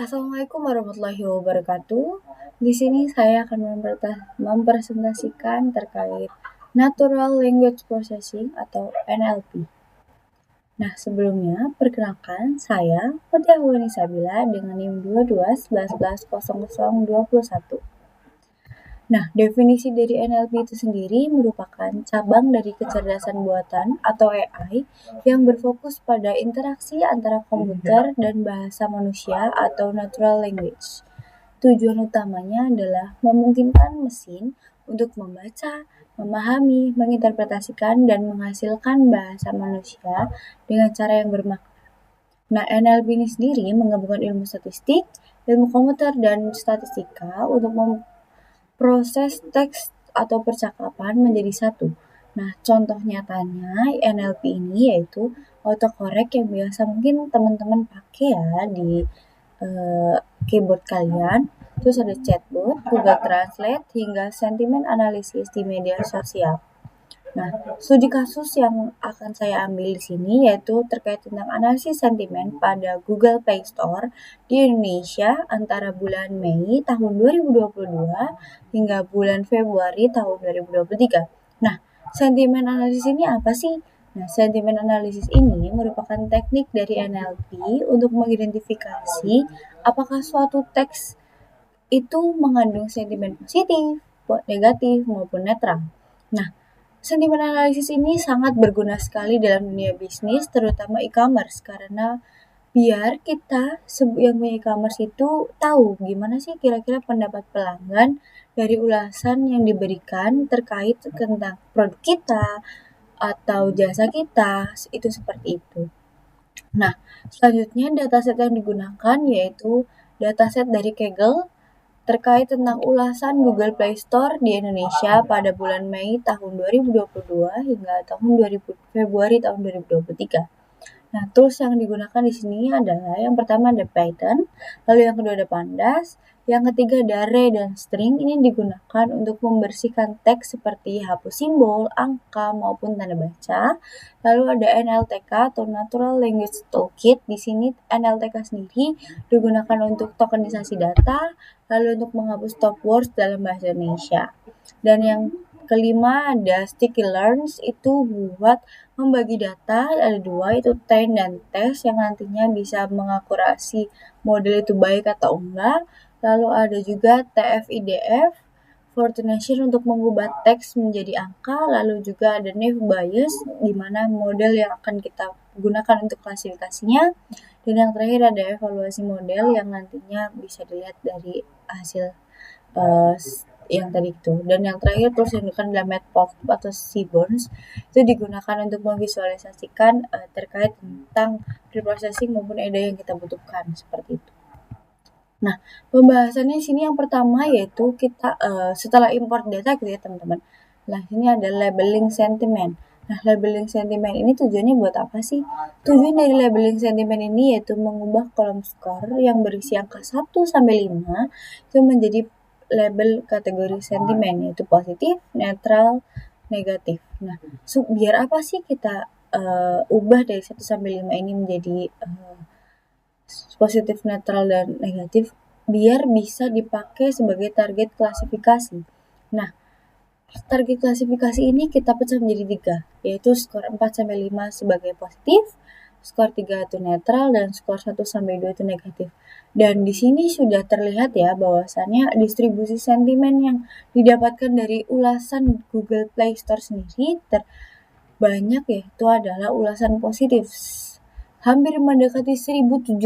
Assalamualaikum warahmatullahi wabarakatuh. Di sini saya akan mempresentasikan terkait Natural Language Processing atau NLP. Nah, sebelumnya, perkenalkan saya Fatia Huwani Sabila dengan NIM 2211110021. Nah, definisi dari NLP itu sendiri merupakan cabang dari kecerdasan buatan atau AI yang berfokus pada interaksi antara komputer dan bahasa manusia atau natural language. Tujuan utamanya adalah memungkinkan mesin untuk membaca, memahami, menginterpretasikan, dan menghasilkan bahasa manusia dengan cara yang bermakna. Nah, NLP ini sendiri menggabungkan ilmu statistik, ilmu komputer, dan statistika untuk proses teks atau percakapan menjadi satu. Nah, contoh nyatanya NLP ini yaitu autocorrect yang biasa mungkin teman-teman pakai ya di keyboard kalian. Terus ada chatbot, Google Translate, hingga sentimen analisis di media sosial. Nah, studi kasus yang akan saya ambil di sini yaitu terkait tentang analisis sentimen pada Google Play Store di Indonesia antara bulan Mei tahun 2022 hingga bulan Februari tahun 2023. Nah, sentimen analisis ini apa sih? Nah, sentimen analisis ini merupakan teknik dari NLP untuk mengidentifikasi apakah suatu teks itu mengandung sentimen positif, negatif, maupun netral. Nah, sentimen analisis ini sangat berguna sekali dalam dunia bisnis, terutama e-commerce, karena biar kita yang punya e-commerce itu tahu gimana sih kira-kira pendapat pelanggan dari ulasan yang diberikan terkait tentang produk kita atau jasa kita, itu seperti itu. Nah, selanjutnya dataset yang digunakan yaitu dataset dari Kaggle terkait tentang ulasan Google Play Store di Indonesia pada bulan Mei tahun 2022 hingga Februari tahun 2023. Nah, tools yang digunakan di sini adalah yang pertama ada Python, lalu yang kedua ada Pandas, yang ketiga ada Array dan String. Ini digunakan untuk membersihkan teks seperti hapus simbol, angka, maupun tanda baca. Lalu ada NLTK atau Natural Language Toolkit. Di sini NLTK sendiri digunakan untuk tokenisasi data, lalu untuk menghapus top words dalam bahasa Indonesia. Dan yang kelima ada Sticky Learns, itu buat membagi data, ada dua, itu train dan test yang nantinya bisa mengakurasi model itu baik atau enggak. Lalu ada juga TF-IDF, Fortunation untuk mengubah teks menjadi angka. Lalu juga ada Naive Bayes, di mana model yang akan kita gunakan untuk klasifikasinya. Dan yang terakhir ada evaluasi model yang nantinya bisa dilihat dari hasil yang tadi itu. Dan yang terakhir tools yang digunakan adalah Matplotlib atau Seaborns, itu digunakan untuk memvisualisasikan terkait tentang preprocessing maupun EDA yang kita butuhkan seperti itu. Nah, pembahasannya di sini yang pertama yaitu kita setelah import data gitu ya teman-teman. Nah, ini ada labeling sentiment. Nah, labeling sentiment ini tujuannya buat apa sih? Tujuan dari labeling sentiment ini yaitu mengubah kolom skor yang berisi angka 1 sampai 5 itu menjadi label kategori sentimen, yaitu positif, netral, negatif. Nah, biar apa sih kita ubah dari 1 sampai 5 ini menjadi positif, netral, dan negatif, biar bisa dipakai sebagai target klasifikasi. Nah, target klasifikasi ini kita pecah menjadi 3, yaitu skor 4 sampai 5 sebagai positif, skor 3 itu netral, dan skor 1 sampai 2 itu negatif. Dan di sini sudah terlihat ya bahwasannya distribusi sentimen yang didapatkan dari ulasan Google Play Store sendiri terbanyak yaitu adalah ulasan positif. Hampir mendekati 1.750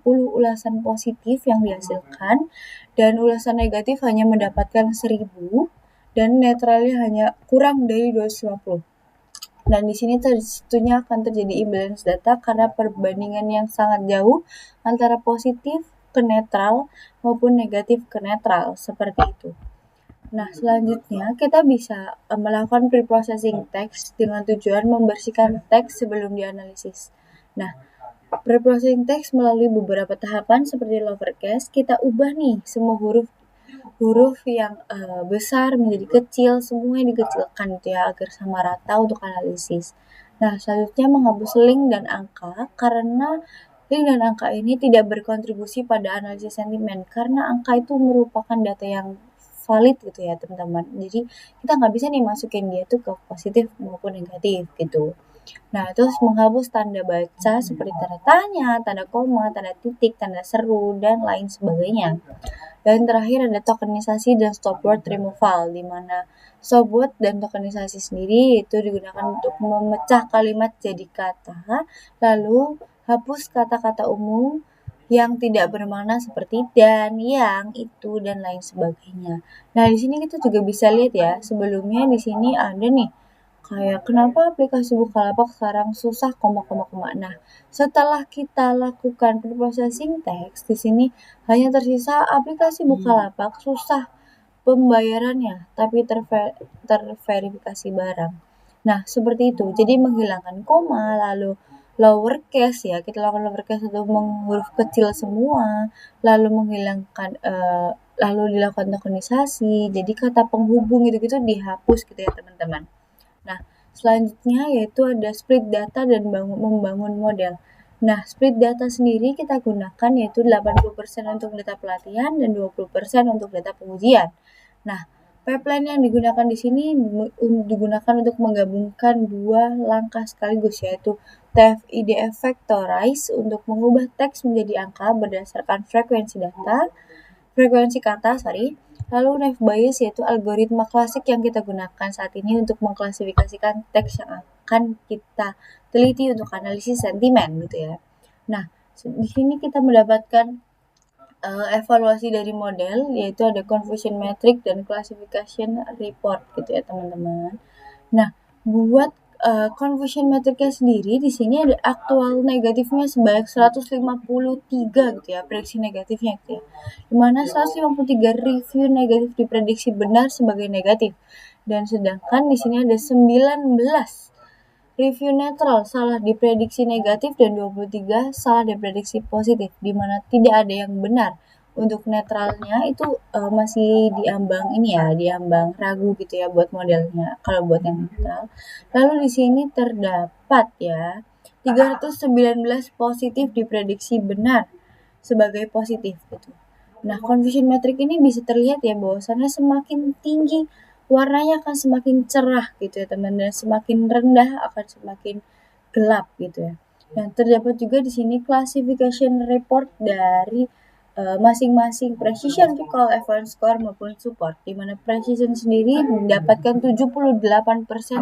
ulasan positif yang dihasilkan, dan ulasan negatif hanya mendapatkan 1.000, dan netralnya hanya kurang dari 250. Dan di sini tentunya akan terjadi imbalance data karena perbandingan yang sangat jauh antara positif ke netral maupun negatif ke netral, seperti itu. Nah, selanjutnya kita bisa melakukan preprocessing teks dengan tujuan membersihkan teks sebelum dianalisis. Nah, preprocessing teks melalui beberapa tahapan seperti lowercase, kita ubah nih semua huruf yang besar menjadi kecil, semuanya dikecilkan gitu ya agar sama rata untuk analisis. Nah, selanjutnya menghapus link dan angka karena Link dan angka ini tidak berkontribusi pada analisis sentimen karena angka itu merupakan data yang valid gitu ya teman-teman. Jadi kita nggak bisa nih masukin dia tuh ke positif maupun negatif gitu. Nah, terus menghapus tanda baca seperti tanda tanya, tanda koma, tanda titik, tanda seru, dan lain sebagainya. Dan terakhir ada tokenisasi dan stop word removal, di mana stop word dan tokenisasi sendiri itu digunakan untuk memecah kalimat jadi kata, lalu hapus kata-kata umum yang tidak bermakna seperti dan, yang, itu, dan lain sebagainya. Nah, di sini kita juga bisa lihat ya, sebelumnya di sini ada nih kayak kenapa aplikasi Bukalapak sekarang susah koma koma koma. Nah, setelah kita lakukan preprocessing teks, di sini hanya tersisa aplikasi Bukalapak susah pembayarannya, tapi terverifikasi barang. Nah, seperti itu. Jadi menghilangkan koma, lalu lowercase ya, kita lakukan lowercase atau huruf kecil semua, lalu menghilangkan lalu dilakukan tokenisasi. Jadi kata penghubung gitu-gitu dihapus gitu ya, teman-teman. Nah, selanjutnya yaitu ada split data dan membangun model. Nah, split data sendiri kita gunakan yaitu 80% untuk data pelatihan dan 20% untuk data pengujian. Nah, pipeline yang digunakan di sini digunakan untuk menggabungkan dua langkah sekaligus yaitu TF-IDF Factorize untuk mengubah teks menjadi angka berdasarkan frekuensi kata, Lalu Naive Bayes yaitu algoritma klasik yang kita gunakan saat ini untuk mengklasifikasikan teks yang akan kita teliti untuk analisis sentimen gitu ya. Nah, di sini kita mendapatkan evaluasi dari model yaitu ada confusion metric dan classification report gitu ya teman-teman. Nah, buat confusion metricnya sendiri di sini ada aktual negatifnya sebanyak 153 gitu ya, prediksi negatifnya gitu ya. Dimana 153 review negatif diprediksi benar sebagai negatif. Dan sedangkan di sini ada 19 review netral salah diprediksi negatif dan 23 salah diprediksi positif, di mana tidak ada yang benar. Untuk netralnya itu masih diambang ini ya, diambang ragu gitu ya buat modelnya kalau buat yang netral. Lalu di sini terdapat ya 319 positif diprediksi benar sebagai positif gitu. Nah, confusion metric ini bisa terlihat ya bahwasannya semakin tinggi warnanya akan semakin cerah gitu ya teman, dan semakin rendah akan semakin gelap gitu ya. Nah, terdapat juga di sini classification report dari masing-masing precision recall, advanced score maupun support, di mana precision sendiri mendapatkan 78%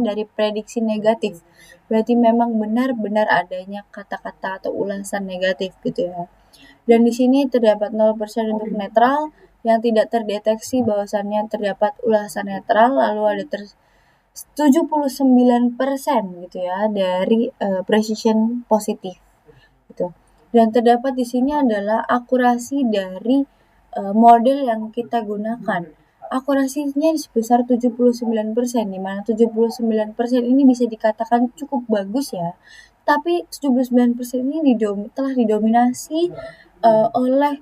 dari prediksi negatif. Berarti memang benar-benar adanya kata-kata atau ulasan negatif gitu ya. Dan di sini terdapat 0% untuk netral yang tidak terdeteksi bahwasannya terdapat ulasan netral, lalu ada 79% gitu ya dari precision positif gitu. Dan terdapat di sini adalah akurasi dari model yang kita gunakan. Akurasinya sebesar 79%, di mana 79% ini bisa dikatakan cukup bagus ya. Tapi 79% ini telah didominasi oleh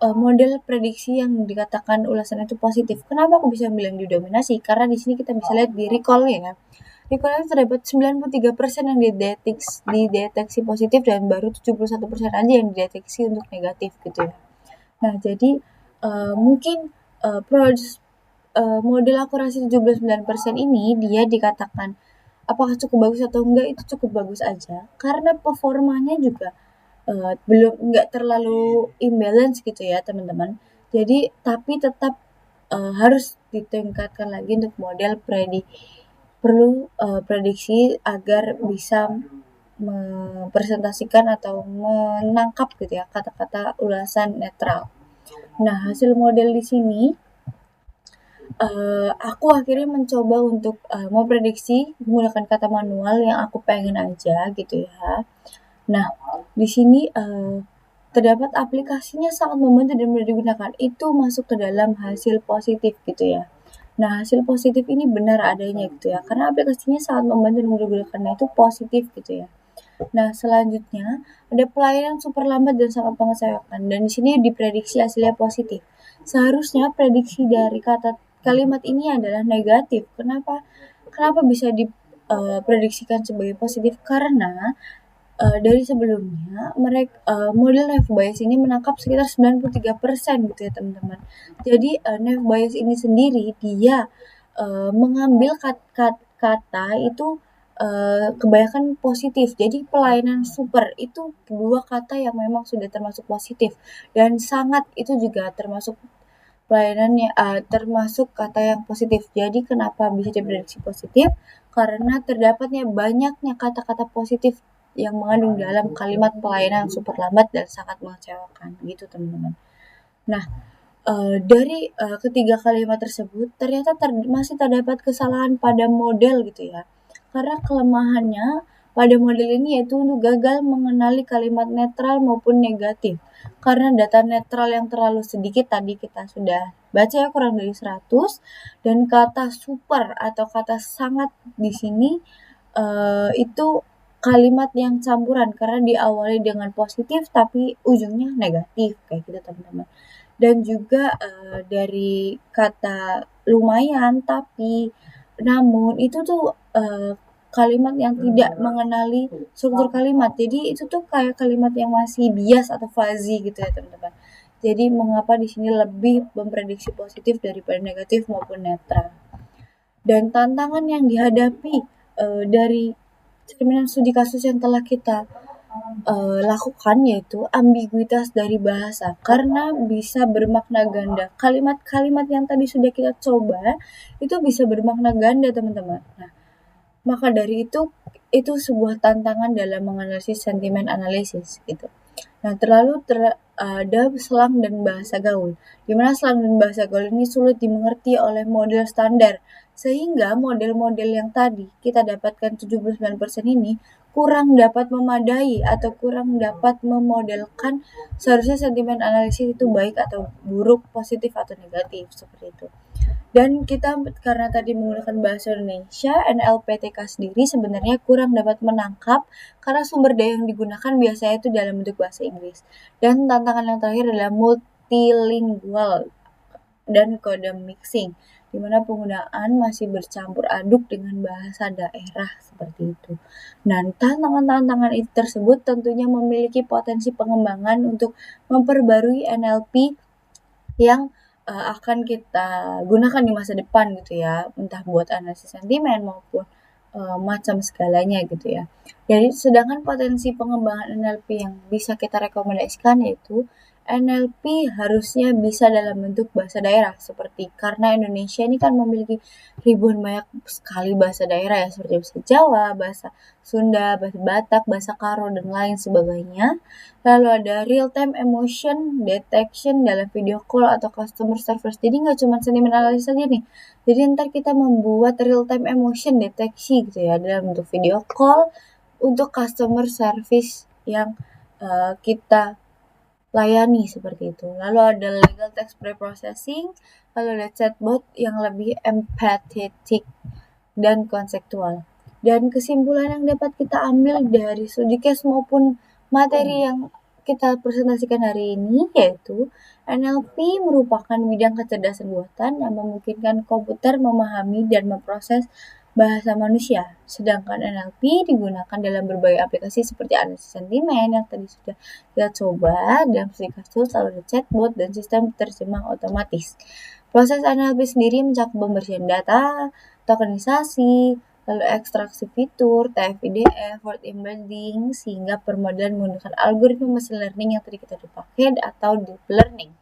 model prediksi yang dikatakan ulasan itu positif. Kenapa aku bisa bilang didominasi? Karena di sini kita bisa lihat di recall-nya ya. Recall-nya terdapat 93% yang dideteksi positif dan baru 71% aja yang dideteksi untuk negatif gitu ya. Nah, jadi mungkin model akurasi 79% ini dia dikatakan apakah cukup bagus atau enggak, itu cukup bagus aja karena performanya juga belum nggak terlalu imbalance gitu ya teman-teman. Jadi tapi tetap harus ditingkatkan lagi untuk model perlu prediksi agar bisa mempresentasikan atau menangkap gitu ya kata-kata ulasan netral. Nah, hasil model di sini aku akhirnya mencoba untuk memprediksi menggunakan kata manual yang aku pengen aja gitu ya. Nah, di sini terdapat aplikasinya sangat membantu dan mudah digunakan. Itu masuk ke dalam hasil positif gitu ya. Nah, hasil positif ini benar adanya gitu ya. Karena aplikasinya sangat membantu dan mudah digunakan. Nah, itu positif gitu ya. Nah, selanjutnya ada pelayanan super lambat dan sangat mengecewakan. Dan di sini diprediksi hasilnya positif. Seharusnya prediksi dari kalimat ini adalah negatif. Kenapa bisa diprediksikan sebagai positif? Karena dari sebelumnya model Naive Bayes ini menangkap sekitar 93% gitu ya teman-teman. Jadi Naive Bayes ini sendiri dia mengambil kata itu kebanyakan positif. Jadi pelayanan super itu dua kata yang memang sudah termasuk positif dan sangat itu juga termasuk pelayanannya termasuk kata yang positif. Jadi kenapa bisa diprediksi positif? Karena terdapatnya banyaknya kata-kata positif yang mengandung dalam kalimat pelayanan super lambat dan sangat mengecewakan gitu teman-teman. Nah, dari ketiga kalimat tersebut ternyata masih terdapat kesalahan pada model gitu ya. Karena kelemahannya pada model ini yaitu untuk gagal mengenali kalimat netral maupun negatif. Karena data netral yang terlalu sedikit tadi kita sudah baca ya kurang dari 100 dan kata super atau kata sangat di sini itu kalimat yang campuran karena diawali dengan positif tapi ujungnya negatif kayak gitu teman-teman. Dan juga dari kata lumayan tapi namun itu tuh kalimat yang tidak mengenali struktur kalimat. Jadi itu tuh kayak kalimat yang masih bias atau fuzzy gitu ya teman-teman. Jadi mengapa di sini lebih memprediksi positif daripada negatif maupun netral. Dan tantangan yang dihadapi dari cerminan studi kasus yang telah kita lakukan yaitu ambiguitas dari bahasa karena bisa bermakna ganda. Kalimat-kalimat yang tadi sudah kita coba itu bisa bermakna ganda teman-teman. Nah, maka dari itu sebuah tantangan dalam menganalisis sentimen analisis gitu. Nah, terlalu ada slang dan bahasa gaul. Di mana slang dan bahasa gaul ini sulit dimengerti oleh model standar. Sehingga model-model yang tadi kita dapatkan 79% ini kurang dapat memadai atau kurang dapat memodelkan seharusnya sentimen analisis itu baik atau buruk, positif atau negatif seperti itu. Dan kita karena tadi menggunakan bahasa Indonesia, NLPTK sendiri sebenarnya kurang dapat menangkap karena sumber daya yang digunakan biasanya itu dalam bentuk bahasa Inggris. Dan tantangan yang terakhir adalah multilingual dan kode mixing, di mana penggunaan masih bercampur aduk dengan bahasa daerah seperti itu. Nah, tantangan-tantangan itu tersebut tentunya memiliki potensi pengembangan untuk memperbarui NLP yang akan kita gunakan di masa depan gitu ya, entah buat analisis sentimen maupun macam segalanya gitu ya. Jadi sedangkan potensi pengembangan NLP yang bisa kita rekomendasikan yaitu NLP harusnya bisa dalam bentuk bahasa daerah seperti karena Indonesia ini kan memiliki ribuan banyak sekali bahasa daerah ya seperti bahasa Jawa, bahasa Sunda, bahasa Batak, bahasa Karo dan lain sebagainya. Lalu ada real time emotion detection dalam video call atau customer service. Jadi nggak cuma sentimen analysis saja nih. Jadi ntar kita membuat real time emotion deteksi gitu ya dalam bentuk video call untuk customer service yang kita layani seperti itu. Lalu ada legal text preprocessing, lalu ada chatbot yang lebih empathetic dan konseptual. Dan kesimpulan yang dapat kita ambil dari studi case maupun materi yang kita presentasikan hari ini yaitu NLP merupakan bidang kecerdasan buatan yang memungkinkan komputer memahami dan memproses bahasa manusia. Sedangkan NLP digunakan dalam berbagai aplikasi seperti analisis sentimen yang tadi sudah kita coba dalam studi kasus, lalu ada chatbot dan sistem terjemah otomatis. Proses NLP sendiri mencakup pembersihan data, tokenisasi, lalu ekstraksi fitur, TF-IDF, word embedding, sehingga permodalan menggunakan algoritma machine learning yang tadi kita pakai atau deep learning.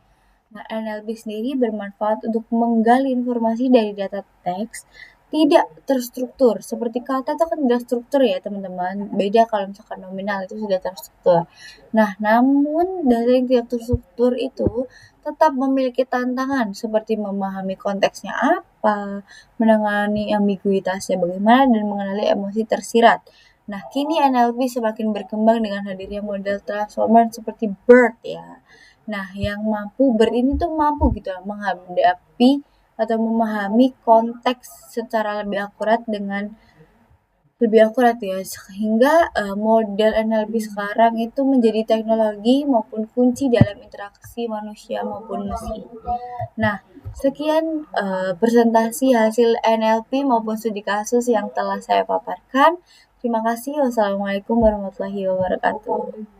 Nah, NLP sendiri bermanfaat untuk menggali informasi dari data teks tidak terstruktur. Seperti kata itu kan tidak struktur ya teman-teman. Beda kalau misalkan nominal itu sudah terstruktur. Nah, namun data yang tidak terstruktur itu tetap memiliki tantangan seperti memahami konteksnya apa, menangani ambiguitasnya bagaimana, dan mengenali emosi tersirat. Nah, kini NLP semakin berkembang dengan hadirnya model transformer seperti BERT ya. Nah, yang BERT ini tuh mampu gitu menghadapi atau memahami konteks secara lebih akurat ya sehingga model NLP sekarang itu menjadi teknologi maupun kunci dalam interaksi manusia maupun mesin. Nah, sekian presentasi hasil NLP maupun studi kasus yang telah saya paparkan. Terima kasih. Wassalamualaikum warahmatullahi wabarakatuh.